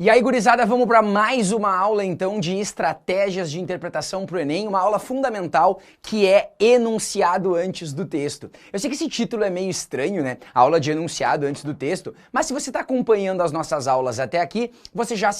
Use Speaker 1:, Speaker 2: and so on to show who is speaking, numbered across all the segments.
Speaker 1: E aí, gurizada, vamos para mais uma aula, então, de estratégias de interpretação para o Enem, uma aula fundamental que é enunciado antes do texto. Eu sei que esse título é meio estranho, né? Aula de enunciado antes do texto, mas se você está acompanhando as nossas aulas até aqui, você já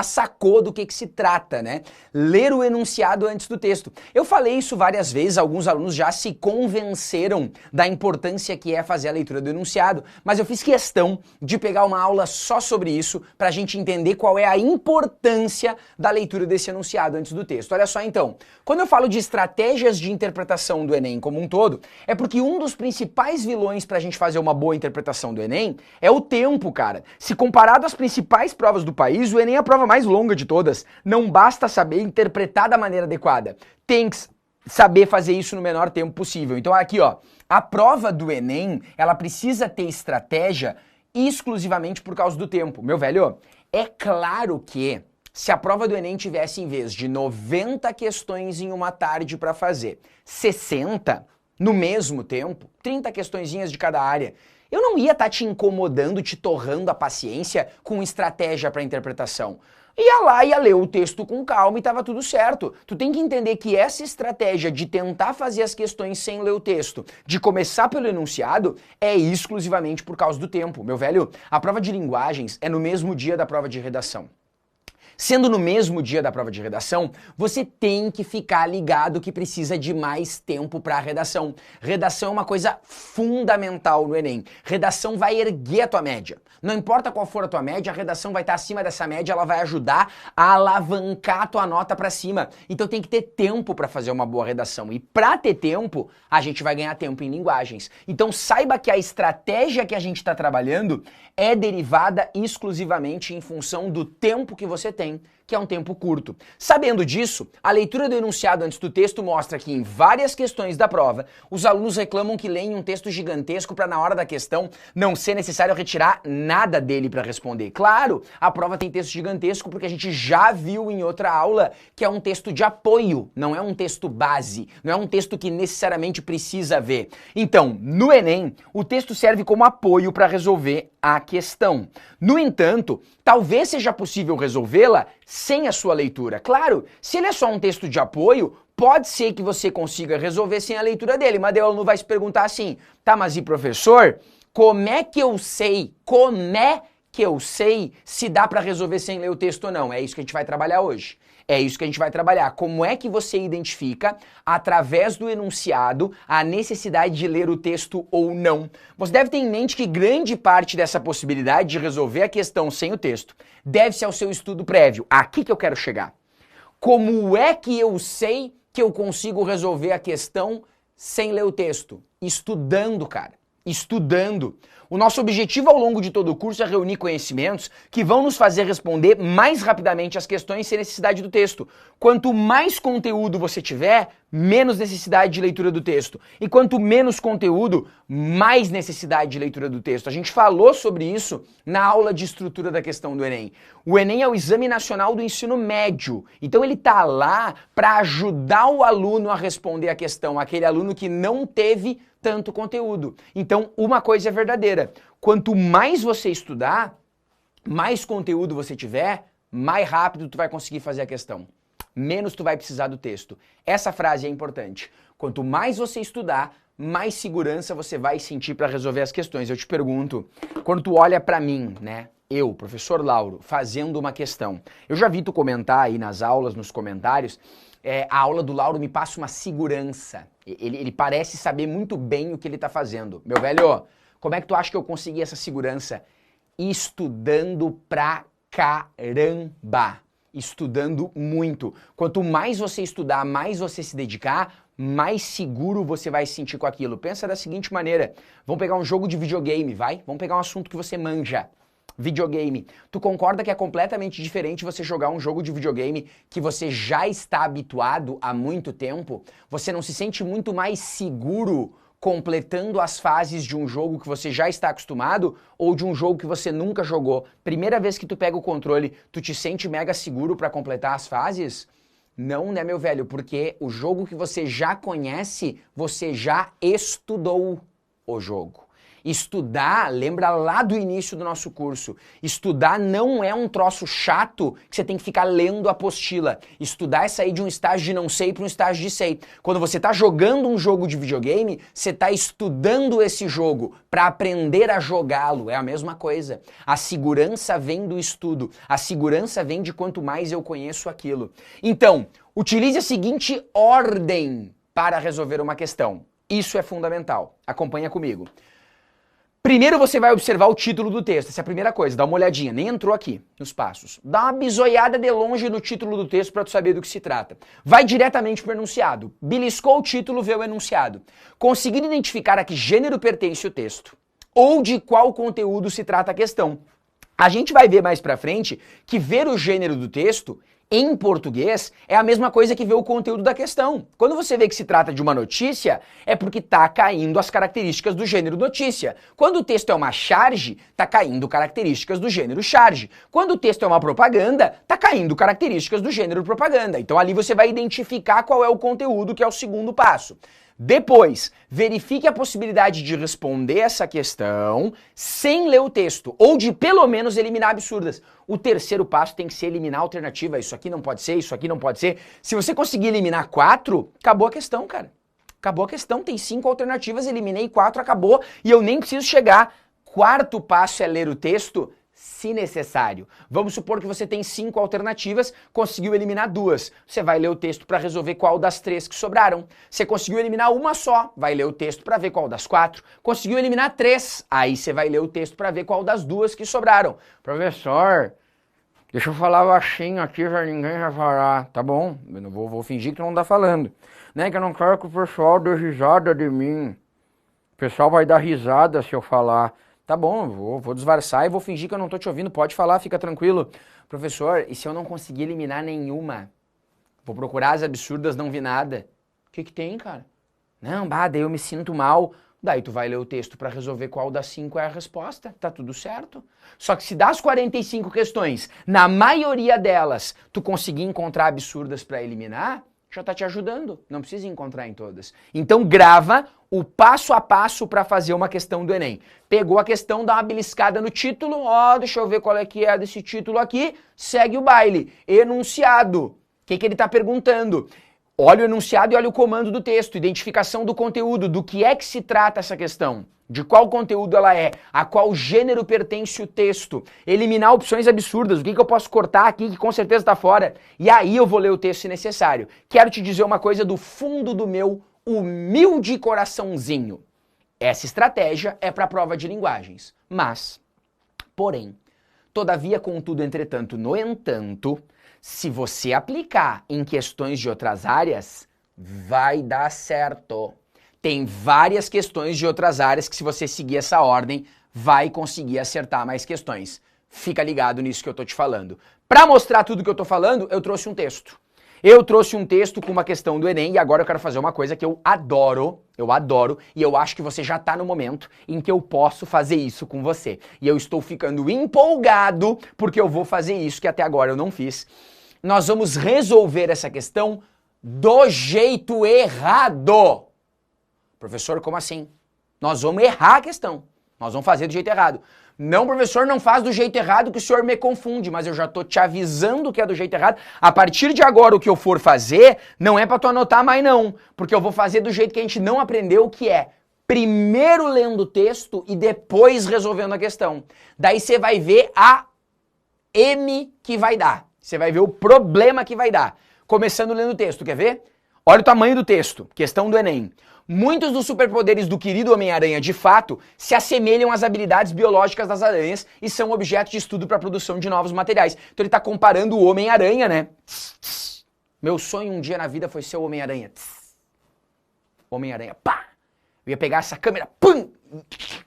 Speaker 1: sacou do que se trata, né? Ler o enunciado antes do texto. Eu falei isso várias vezes, alguns alunos já se convenceram da importância que é fazer a leitura do enunciado, mas eu fiz questão de pegar uma aula só sobre isso para a gente entender qual é a importância da leitura desse enunciado antes do texto. Olha só então, quando eu falo de estratégias de interpretação do Enem como um todo, é porque um dos principais vilões para a gente fazer uma boa interpretação do Enem é o tempo, cara. Se comparado às principais provas do país, o Enem é a prova mais longa de todas. Não basta saber interpretar da maneira adequada. Tem que saber fazer isso no menor tempo possível. Então aqui, ó, a prova do Enem, ela precisa ter estratégia exclusivamente por causa do tempo. Meu velho, é claro que se a prova do Enem tivesse, em vez de 90 questões em uma tarde para fazer, 60 no mesmo tempo, 30 questõezinhas de cada área, eu não ia estar te incomodando, te torrando a paciência com estratégia para interpretação. Ia lá, ia ler o texto com calma e tava tudo certo. Tu tem que entender que essa estratégia de tentar fazer as questões sem ler o texto, de começar pelo enunciado, é exclusivamente por causa do tempo. Meu velho, a prova de linguagens é no mesmo dia da prova de redação. Sendo no mesmo dia da prova de redação, você tem que ficar ligado que precisa de mais tempo para a redação. Redação é uma coisa fundamental no Enem. Redação vai erguer a tua média. Não importa qual for a tua média, a redação vai estar acima dessa média, ela vai ajudar a alavancar a tua nota para cima. Então tem que ter tempo para fazer uma boa redação. E para ter tempo, a gente vai ganhar tempo em linguagens. Então saiba que a estratégia que a gente está trabalhando é derivada exclusivamente em função do tempo que você tem, que é um tempo curto. Sabendo disso, a leitura do enunciado antes do texto mostra que em várias questões da prova, os alunos reclamam que leem um texto gigantesco para na hora da questão não ser necessário retirar nada dele para responder. Claro, a prova tem texto gigantesco porque a gente já viu em outra aula que é um texto de apoio, não é um texto base, não é um texto que necessariamente precisa ver. Então, no Enem, o texto serve como apoio para resolver a questão. No entanto, talvez seja possível resolvê-la sem a sua leitura. Claro, se ele é só um texto de apoio, pode ser que você consiga resolver sem a leitura dele, mas daí o aluno vai se perguntar assim, tá, mas e professor, como é que eu sei se dá para resolver sem ler o texto ou não? É isso que a gente vai trabalhar hoje. É isso que a gente vai trabalhar. Como é que você identifica, através do enunciado, a necessidade de ler o texto ou não? Você deve ter em mente que grande parte dessa possibilidade de resolver a questão sem o texto deve-se ao seu estudo prévio. Aqui que eu quero chegar. Como é que eu sei que eu consigo resolver a questão sem ler o texto? Estudando, cara. Estudando. O nosso objetivo ao longo de todo o curso é reunir conhecimentos que vão nos fazer responder mais rapidamente as questões sem necessidade do texto. Quanto mais conteúdo você tiver, menos necessidade de leitura do texto. E quanto menos conteúdo, mais necessidade de leitura do texto. A gente falou sobre isso na aula de estrutura da questão do Enem. O Enem é o Exame Nacional do Ensino Médio. Então ele está lá para ajudar o aluno a responder a questão, aquele aluno que não teve tanto conteúdo. Então, uma coisa é verdadeira. Quanto mais você estudar, mais conteúdo você tiver, mais rápido tu vai conseguir fazer a questão. Menos tu vai precisar do texto. Essa frase é importante. Quanto mais você estudar, mais segurança você vai sentir para resolver as questões. Eu te pergunto, quando tu olha para mim, né? Eu, professor Lauro, fazendo uma questão. Eu já vi tu comentar aí nas aulas, nos comentários, a aula do Lauro me passa uma segurança. Ele parece saber muito bem o que ele tá fazendo. Meu velho, como é que tu acha que eu consegui essa segurança? Estudando pra caramba. Estudando muito. Quanto mais você estudar, mais você se dedicar, mais seguro você vai se sentir com aquilo. Pensa da seguinte maneira, vamos pegar um jogo de videogame, vai? Vamos pegar um assunto que você manja. Videogame. Tu concorda que é completamente diferente você jogar um jogo de videogame que você já está habituado há muito tempo? Você não se sente muito mais seguro completando as fases de um jogo que você já está acostumado ou de um jogo que você nunca jogou? Primeira vez que tu pega o controle, tu te sente mega seguro para completar as fases? Não, né, meu velho? Porque o jogo que você já conhece, você já estudou o jogo. Estudar, lembra lá do início do nosso curso, estudar não é um troço chato que você tem que ficar lendo a apostila. Estudar é sair de um estágio de não sei para um estágio de sei. Quando você está jogando um jogo de videogame, você está estudando esse jogo para aprender a jogá-lo. É a mesma coisa. A segurança vem do estudo. A segurança vem de quanto mais eu conheço aquilo. Então, utilize a seguinte ordem para resolver uma questão. Isso é fundamental. Acompanha comigo. Primeiro você vai observar o título do texto. Essa é a primeira coisa. Dá uma olhadinha. Nem entrou aqui nos passos. Dá uma bisoiada de longe no título do texto para tu saber do que se trata. Vai diretamente para o enunciado. Beliscou o título, vê o enunciado. Conseguindo identificar a que gênero pertence o texto ou de qual conteúdo se trata a questão. A gente vai ver mais pra frente que ver o gênero do texto em português é a mesma coisa que ver o conteúdo da questão. Quando você vê que se trata de uma notícia, é porque tá caindo as características do gênero notícia. Quando o texto é uma charge, tá caindo características do gênero charge. Quando o texto é uma propaganda, tá caindo características do gênero propaganda. Então ali você vai identificar qual é o conteúdo, que é o segundo passo. Depois, verifique a possibilidade de responder essa questão sem ler o texto, ou de pelo menos eliminar absurdas. O terceiro passo tem que ser eliminar a alternativa. Isso aqui não pode ser, isso aqui não pode ser. Se você conseguir eliminar 4, acabou a questão, cara. Acabou a questão, tem 5 alternativas, eliminei 4, acabou, e eu nem preciso chegar. Quarto passo é ler o texto, se necessário. Vamos supor que você tem 5 alternativas, conseguiu eliminar 2. Você vai ler o texto para resolver qual das 3 que sobraram. Você conseguiu eliminar uma só, vai ler o texto para ver qual das 4. Conseguiu eliminar 3, aí você vai ler o texto para ver qual das 2 que sobraram. Professor, deixa eu falar baixinho aqui, já ninguém vai falar. Tá bom, eu não vou fingir que não tá falando. Né, que eu não quero que o pessoal dê risada de mim. O pessoal vai dar risada se eu falar. Tá bom, vou disfarçar e vou fingir que eu não tô te ouvindo, pode falar, fica tranquilo. Professor, e se eu não conseguir eliminar nenhuma? Vou procurar as absurdas, não vi nada. O que que tem, cara? Não, daí eu me sinto mal. Daí tu vai ler o texto para resolver qual das 5 é a resposta, tá tudo certo. Só que se das 45 questões, na maioria delas, tu conseguir encontrar absurdas para eliminar, já tá te ajudando, não precisa encontrar em todas. Então grava o passo a passo para fazer uma questão do Enem. Pegou a questão, dá uma beliscada no título, deixa eu ver qual é que é desse título aqui, segue o baile. Enunciado, o que ele tá perguntando? Olha o enunciado e olha o comando do texto, identificação do conteúdo, do que é que se trata essa questão. De qual conteúdo ela é, a qual gênero pertence o texto, eliminar opções absurdas, o que eu posso cortar aqui que com certeza está fora, e aí eu vou ler o texto se necessário. Quero te dizer uma coisa do fundo do meu humilde coraçãozinho. Essa estratégia é para a prova de linguagens, mas, porém, todavia, contudo, entretanto, no entanto, se você aplicar em questões de outras áreas, vai dar certo. Tem várias questões de outras áreas que, se você seguir essa ordem, vai conseguir acertar mais questões. Fica ligado nisso que eu tô te falando. Para mostrar tudo que eu tô falando, eu trouxe um texto. Eu trouxe um texto com uma questão do Enem e agora eu quero fazer uma coisa que eu adoro, e eu acho que você já tá no momento em que eu posso fazer isso com você. E eu estou ficando empolgado porque eu vou fazer isso que até agora eu não fiz. Nós vamos resolver essa questão do jeito errado. Professor, como assim? Nós vamos errar a questão. Nós vamos fazer do jeito errado. Não, professor, não faz do jeito errado que o senhor me confunde, mas eu já tô te avisando que é do jeito errado. A partir de agora, o que eu for fazer, não é pra tu anotar mais não, porque eu vou fazer do jeito que a gente não aprendeu, que é primeiro lendo o texto e depois resolvendo a questão. Daí você vai ver a M que vai dar. Você vai ver o problema que vai dar. Começando lendo o texto, quer ver? Olha o tamanho do texto, questão do Enem. Muitos dos superpoderes do querido Homem-Aranha, de fato, se assemelham às habilidades biológicas das aranhas e são objeto de estudo para a produção de novos materiais. Então ele está comparando o Homem-Aranha, né? Meu sonho um dia na vida foi ser o Homem-Aranha. Homem-Aranha, pá! Eu ia pegar essa câmera, pum!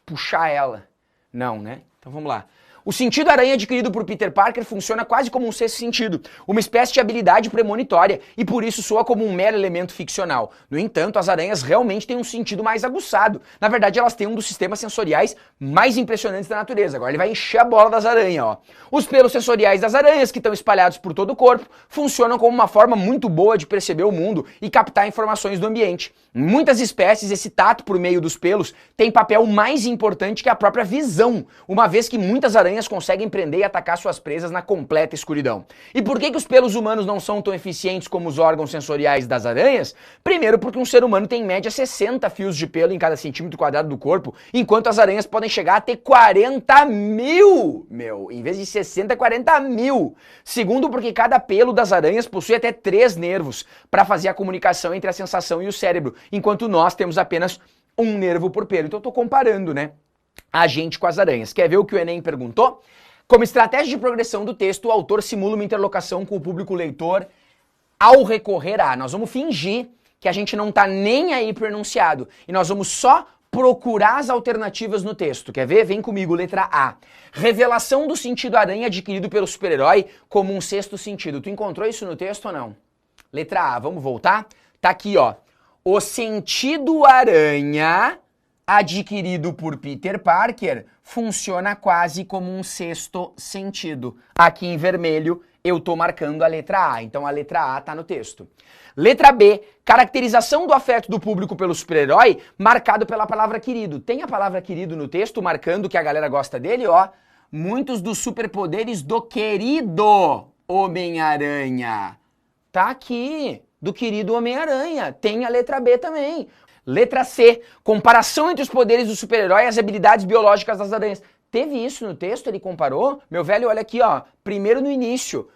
Speaker 1: Puxar ela. Não, né? Então vamos lá. O sentido aranha adquirido por Peter Parker funciona quase como um sexto sentido, uma espécie de habilidade premonitória, e por isso soa como um mero elemento ficcional. No entanto, as aranhas realmente têm um sentido mais aguçado. Na verdade, elas têm um dos sistemas sensoriais mais impressionantes da natureza. Agora ele vai encher a bola das aranhas, ó. Os pelos sensoriais das aranhas, que estão espalhados por todo o corpo, funcionam como uma forma muito boa de perceber o mundo e captar informações do ambiente. Em muitas espécies, esse tato por meio dos pelos tem papel mais importante que a própria visão, uma vez que muitas aranhas conseguem prender e atacar suas presas na completa escuridão. E por que os pelos humanos não são tão eficientes como os órgãos sensoriais das aranhas? Primeiro, porque um ser humano tem em média 60 fios de pelo em cada centímetro quadrado do corpo, enquanto as aranhas podem chegar a ter 40 mil, em vez de 60, 40 mil. Segundo, porque cada pelo das aranhas possui até 3 nervos para fazer a comunicação entre a sensação e o cérebro, enquanto nós temos apenas um nervo por pelo. Então eu tô comparando, né, a gente com as aranhas. Quer ver o que o Enem perguntou? Como estratégia de progressão do texto, o autor simula uma interlocução com o público leitor ao recorrer a... Nós vamos fingir que a gente não tá nem aí pro enunciado e nós vamos só procurar as alternativas no texto. Quer ver? Vem comigo, letra A. Revelação do sentido aranha adquirido pelo super-herói como um sexto sentido. Tu encontrou isso no texto ou não? Letra A, vamos voltar? Tá aqui, ó. O sentido aranha adquirido por Peter Parker funciona quase como um sexto sentido. Aqui em vermelho eu tô marcando a letra A, então a letra A tá no texto. Letra B, caracterização do afeto do público pelo super-herói marcado pela palavra querido. Tem a palavra querido no texto marcando que a galera gosta dele, ó. Muitos dos superpoderes do querido Homem-Aranha. Tá aqui, do querido Homem-Aranha. Tem a letra B também. Letra C, comparação entre os poderes do super-herói e as habilidades biológicas das aranhas. Teve isso no texto? Ele comparou? Meu velho, olha aqui, ó. Primeiro no início.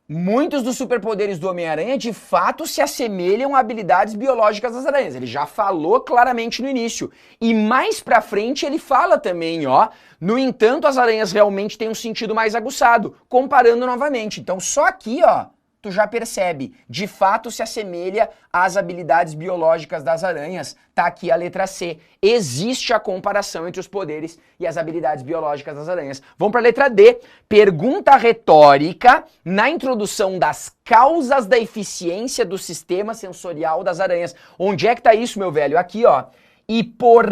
Speaker 1: Muitos dos superpoderes do Homem-Aranha de fato se assemelham a habilidades biológicas das aranhas. Ele já falou claramente no início. E mais pra frente ele fala também, ó. No entanto, as aranhas realmente têm um sentido mais aguçado, comparando novamente. Então só aqui, ó, tu já percebe, de fato se assemelha às habilidades biológicas das aranhas. Tá aqui a letra C. Existe a comparação entre os poderes e as habilidades biológicas das aranhas. Vamos para a letra D. Pergunta retórica na introdução das causas da eficiência do sistema sensorial das aranhas. Onde é que tá isso, meu velho? Aqui, ó. E por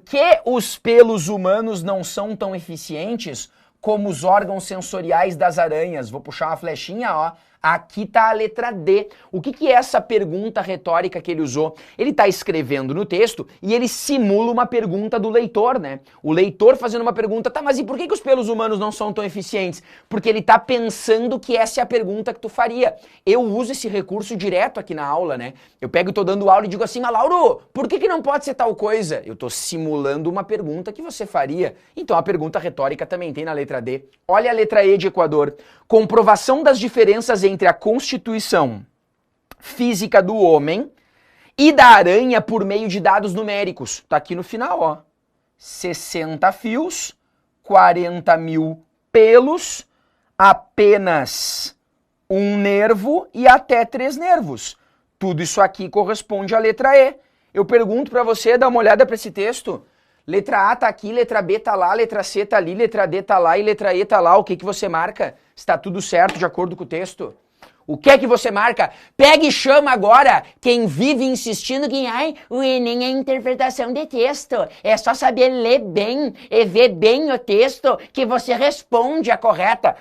Speaker 1: que os pelos humanos não são tão eficientes como os órgãos sensoriais das aranhas? Vou puxar uma flechinha, ó. Aqui tá a letra D. O que é essa pergunta retórica que ele usou? Ele tá escrevendo no texto e ele simula uma pergunta do leitor, né? O leitor fazendo uma pergunta, tá, mas e por que os pelos humanos não são tão eficientes? Porque ele tá pensando que essa é a pergunta que tu faria. Eu uso esse recurso direto aqui na aula, né? Eu pego e tô dando aula e digo assim, mas Lauro, por que não pode ser tal coisa? Eu tô simulando uma pergunta que você faria. Então a pergunta retórica também tem na letra D. Olha a letra E de Equador. Comprovação das diferenças entre a constituição física do homem e da aranha por meio de dados numéricos. Tá aqui no final, ó. 60 fios, 40 mil pelos, apenas um nervo e até 3 nervos. Tudo isso aqui corresponde à letra E. Eu pergunto para você, dá uma olhada para esse texto. Letra A tá aqui, letra B tá lá, letra C tá ali, letra D tá lá e letra E tá lá. O que você marca? Está tudo certo de acordo com o texto? O que é que você marca? Pega e chama agora quem vive insistindo que o Enem é interpretação de texto. É só saber ler bem e ver bem o texto que você responde a correta.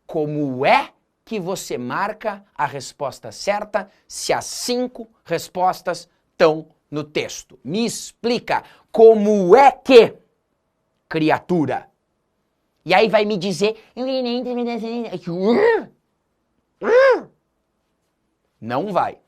Speaker 1: Como é que você marca a resposta certa se as 5 respostas estão no texto? Me explica como é que, criatura? E aí vai me dizer, não vai.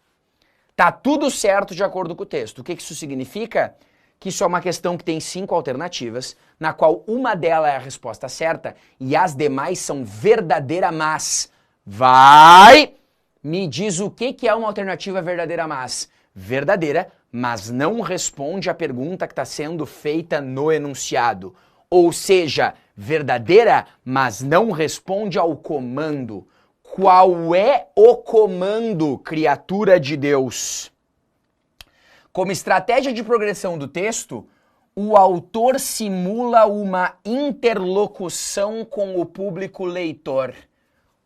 Speaker 1: Tá tudo certo de acordo com o texto. O que isso significa? Que isso é uma questão que tem 5 alternativas, na qual uma delas é a resposta certa e as demais são verdadeira mas. Vai! Me diz o que é uma alternativa verdadeira mas. Verdadeira, mas não responde à pergunta que está sendo feita no enunciado. Ou seja, verdadeira, mas não responde ao comando. Qual é o comando, criatura de Deus? Como estratégia de progressão do texto, O autor simula uma interlocução com o público leitor.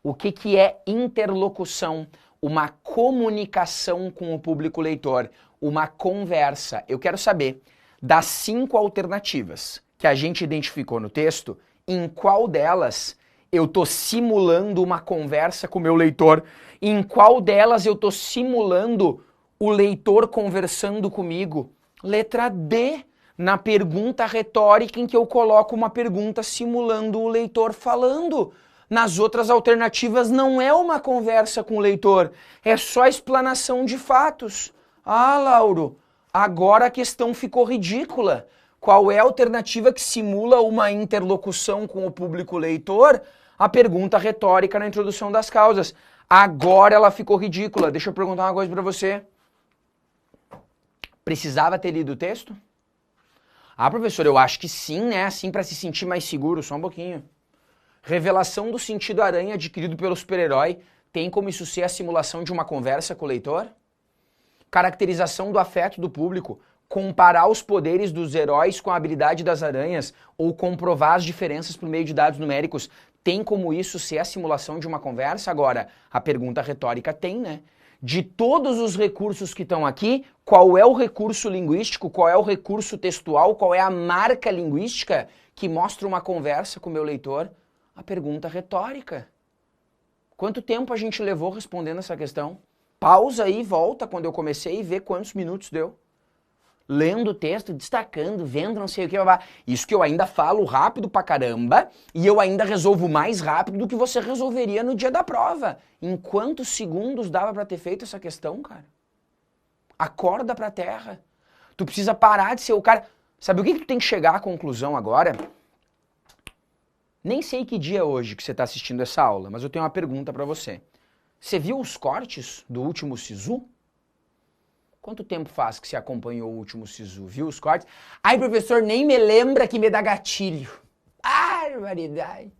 Speaker 1: O que é interlocução? Uma comunicação com o público leitor, uma conversa. Eu quero saber, das 5 alternativas que a gente identificou no texto, em qual delas eu estou simulando uma conversa com o meu leitor? Em qual delas eu estou simulando o leitor conversando comigo? Letra D, na pergunta retórica em que eu coloco uma pergunta simulando o leitor falando. Nas outras alternativas não é uma conversa com o leitor, é só explanação de fatos. Ah, Lauro, agora a questão ficou ridícula. Qual é a alternativa que simula uma interlocução com o público leitor? A pergunta retórica na introdução das causas. Agora ela ficou ridícula. Deixa eu perguntar uma coisa para você. Precisava ter lido o texto? Ah, professor, eu acho que sim, né? Assim para se sentir mais seguro, só um pouquinho. Revelação do sentido aranha adquirido pelo super-herói tem como isso ser a simulação de uma conversa com o leitor? Caracterização do afeto do público, comparar os poderes dos heróis com a habilidade das aranhas ou comprovar as diferenças por meio de dados numéricos, tem como isso ser a simulação de uma conversa? Agora, a pergunta retórica tem, né? De todos os recursos que estão aqui, qual é o recurso linguístico, qual é o recurso textual, qual é a marca linguística que mostra uma conversa com o meu leitor? A pergunta retórica. Quanto tempo a gente levou respondendo essa questão? Pausa aí, volta quando eu comecei e vê quantos minutos deu. Lendo o texto, destacando, vendo não sei o que. Isso que eu ainda falo rápido pra caramba e eu ainda resolvo mais rápido do que você resolveria no dia da prova. Em quantos segundos dava pra ter feito essa questão, cara? Acorda pra terra. Tu precisa parar de ser o cara... Sabe o que tu tem que chegar à conclusão agora? Nem sei que dia é hoje que você está assistindo essa aula, mas eu tenho uma pergunta para você. Você viu os cortes do último Sisu? Quanto tempo faz que você acompanhou o último Sisu? Viu os cortes? Ai, professor, nem me lembra que me dá gatilho. Barbaridade.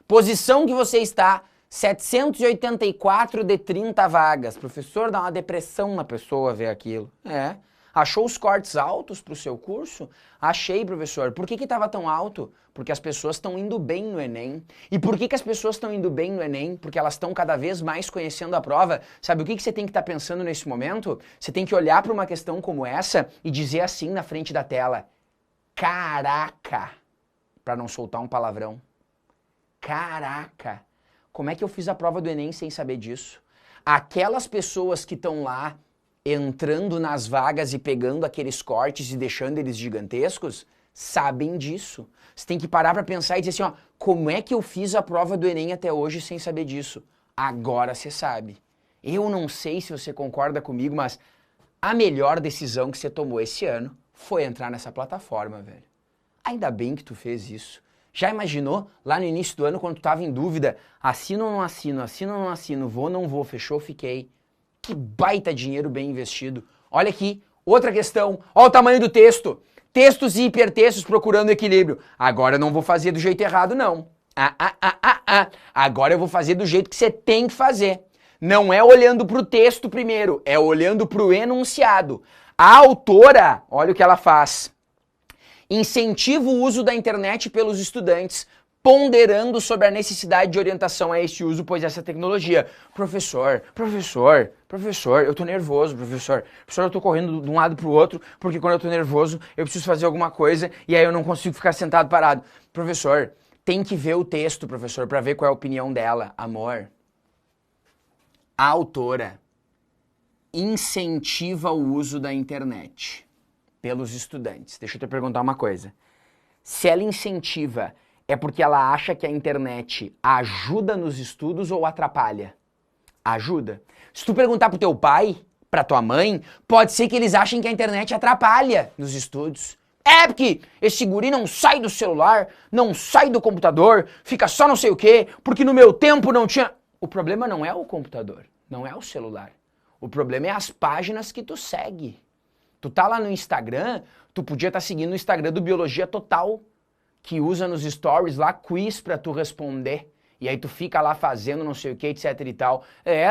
Speaker 1: Posição que você está, 784 de 30 vagas. Professor, dá uma depressão na pessoa ver aquilo. É. Achou os cortes altos para o seu curso? Achei, professor. Por que estava tão alto? Porque as pessoas estão indo bem no Enem. E por que as pessoas estão indo bem no Enem? Porque elas estão cada vez mais conhecendo a prova. Sabe o que você tem que estar pensando nesse momento? Você tem que olhar para uma questão como essa e dizer assim na frente da tela: caraca! Para não soltar um palavrão. Caraca! Como é que eu fiz a prova do Enem sem saber disso? Aquelas pessoas que estão lá entrando nas vagas e pegando aqueles cortes e deixando eles gigantescos, sabem disso. Você tem que parar para pensar e dizer assim, ó, como é que eu fiz a prova do Enem até hoje sem saber disso? Agora você sabe. Eu não sei se você concorda comigo, mas a melhor decisão que você tomou esse ano foi entrar nessa plataforma, velho. Ainda bem que tu fez isso. Já imaginou lá no início do ano quando tu tava em dúvida, assino ou não assino, assino ou não assino, vou ou não vou, fechou, fiquei. Que baita dinheiro bem investido. Olha aqui, outra questão. Olha o tamanho do texto. Textos e hipertextos procurando equilíbrio. Agora eu não vou fazer do jeito errado, não. Agora eu vou fazer do jeito que você tem que fazer. Não é olhando para o texto primeiro, é olhando para o enunciado. A autora, olha o que ela faz. Incentiva o uso da internet pelos estudantes, ponderando sobre a necessidade de orientação a este uso, pois essa tecnologia. Professor, eu tô nervoso, professor. Professor, eu tô correndo de um lado pro outro, porque quando eu tô nervoso, eu preciso fazer alguma coisa e aí eu não consigo ficar sentado parado. Professor, tem que ver o texto, professor, para ver qual é a opinião dela. Amor, a autora incentiva o uso da internet pelos estudantes. Deixa eu te perguntar uma coisa. Se ela incentiva, é porque ela acha que a internet ajuda nos estudos ou atrapalha? Ajuda. Se tu perguntar pro teu pai, pra tua mãe, pode ser que eles achem que a internet atrapalha nos estudos. É porque esse guri não sai do celular, não sai do computador, fica só não sei o quê, porque no meu tempo não tinha... O problema não é o computador, não é o celular. O problema é as páginas que tu segue. Tu tá lá no Instagram, tu podia estar seguindo o Instagram do Biologia Total, que usa nos stories lá quiz pra tu responder E aí tu fica lá fazendo não sei o que, etc e tal.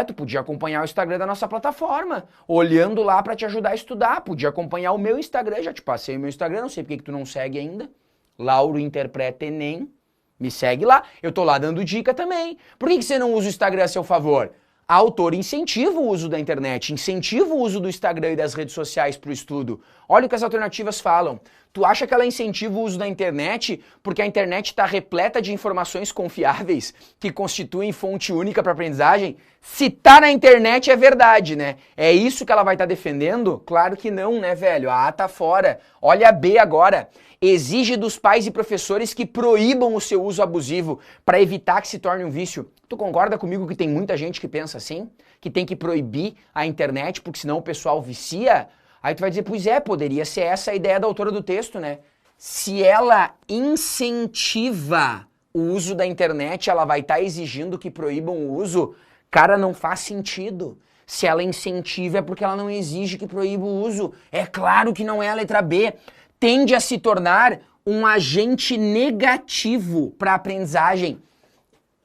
Speaker 1: Tu podia acompanhar o Instagram da nossa plataforma, olhando lá pra te ajudar a estudar. Podia acompanhar o meu Instagram, já te passei o meu Instagram, não sei por que tu não segue ainda. Lauro Interpreta Enem, me segue lá. Eu tô lá dando dica também. Por que você não usa o Instagram a seu favor? A autora incentiva o uso da internet, incentiva o uso do Instagram e das redes sociais para o estudo. Olha o que as alternativas falam. Tu acha que ela incentiva o uso da internet porque a internet está repleta de informações confiáveis que constituem fonte única para aprendizagem? Se tá na internet é verdade, né? É isso que ela vai estar defendendo? Claro que não, né, velho? A A tá fora. Olha a B agora. Exige dos pais e professores que proíbam o seu uso abusivo para evitar que se torne um vício. Tu concorda comigo que tem muita gente que pensa assim? Que tem que proibir a internet porque senão o pessoal vicia? Aí tu vai dizer, pois é, poderia ser essa a ideia da autora do texto, né? Se ela incentiva o uso da internet, ela vai estar exigindo que proíbam o uso? Cara, não faz sentido. Se ela incentiva é porque ela não exige que proíba o uso. É claro que não é a letra B. Tende a se tornar um agente negativo para a aprendizagem.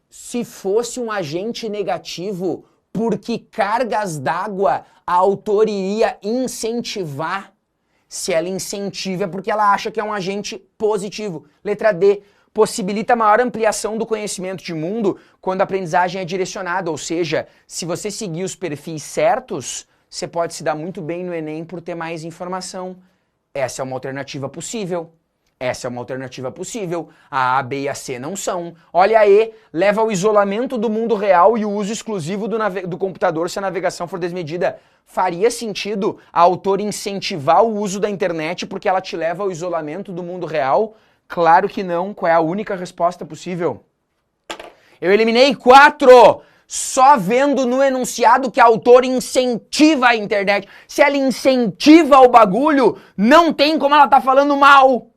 Speaker 1: Se fosse um agente negativo, por que cargas d'água a autora iria incentivar? Se ela incentiva é porque ela acha que é um agente positivo. Letra D. Possibilita maior ampliação do conhecimento de mundo quando a aprendizagem é direcionada, ou seja, se você seguir os perfis certos, você pode se dar muito bem no Enem por ter mais informação. Essa é uma alternativa possível. Essa é uma alternativa possível. A A, B e a C não são. Olha a E, leva ao isolamento do mundo real e o uso exclusivo do computador se a navegação for desmedida. Faria sentido a autora incentivar o uso da internet porque ela te leva ao isolamento do mundo real? Claro que não. Qual é a única resposta possível? Eu eliminei 4! Só vendo no enunciado que a autora incentiva a internet. Se ela incentiva o bagulho, não tem como ela tá falando mal.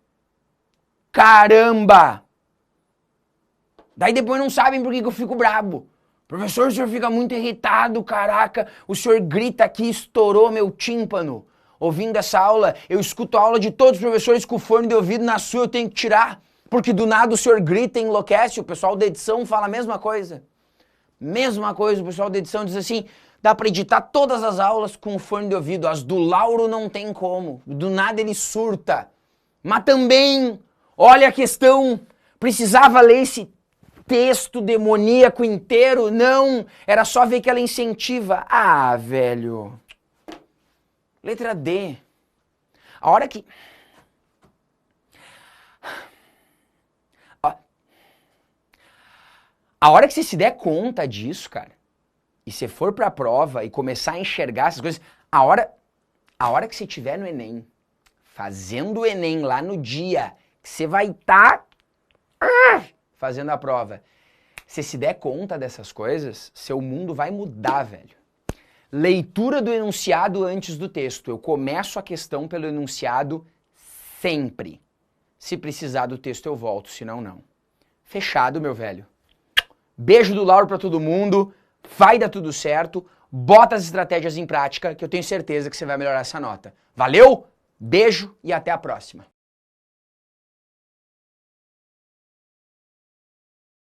Speaker 1: Caramba! Daí depois não sabem por que eu fico brabo. Professor, o senhor fica muito irritado, caraca. O senhor grita aqui, estourou meu tímpano. Ouvindo essa aula, eu escuto a aula de todos os professores com fone de ouvido, na sua eu tenho que tirar. Porque do nada o senhor grita e enlouquece. O pessoal da edição fala a mesma coisa. Mesma coisa, o pessoal da edição diz assim, dá pra editar todas as aulas com fone de ouvido, as do Lauro não tem como, do nada ele surta. Mas também, olha a questão, precisava ler esse texto demoníaco inteiro? Não, era só ver que ela incentiva. Ah, velho. Letra D. A hora que... A hora que você se der conta disso, cara, e você for pra prova e começar a enxergar essas coisas, a hora que você estiver no Enem, fazendo o Enem lá no dia, que você vai estar fazendo a prova, se se der conta dessas coisas, seu mundo vai mudar, velho. Leitura do enunciado antes do texto. Eu começo a questão pelo enunciado sempre. Se precisar do texto eu volto, senão não. Fechado, meu velho. Beijo do Lauro pra todo mundo, vai dar tudo certo, bota as estratégias em prática que eu tenho certeza que você vai melhorar essa nota. Valeu, beijo e até a próxima.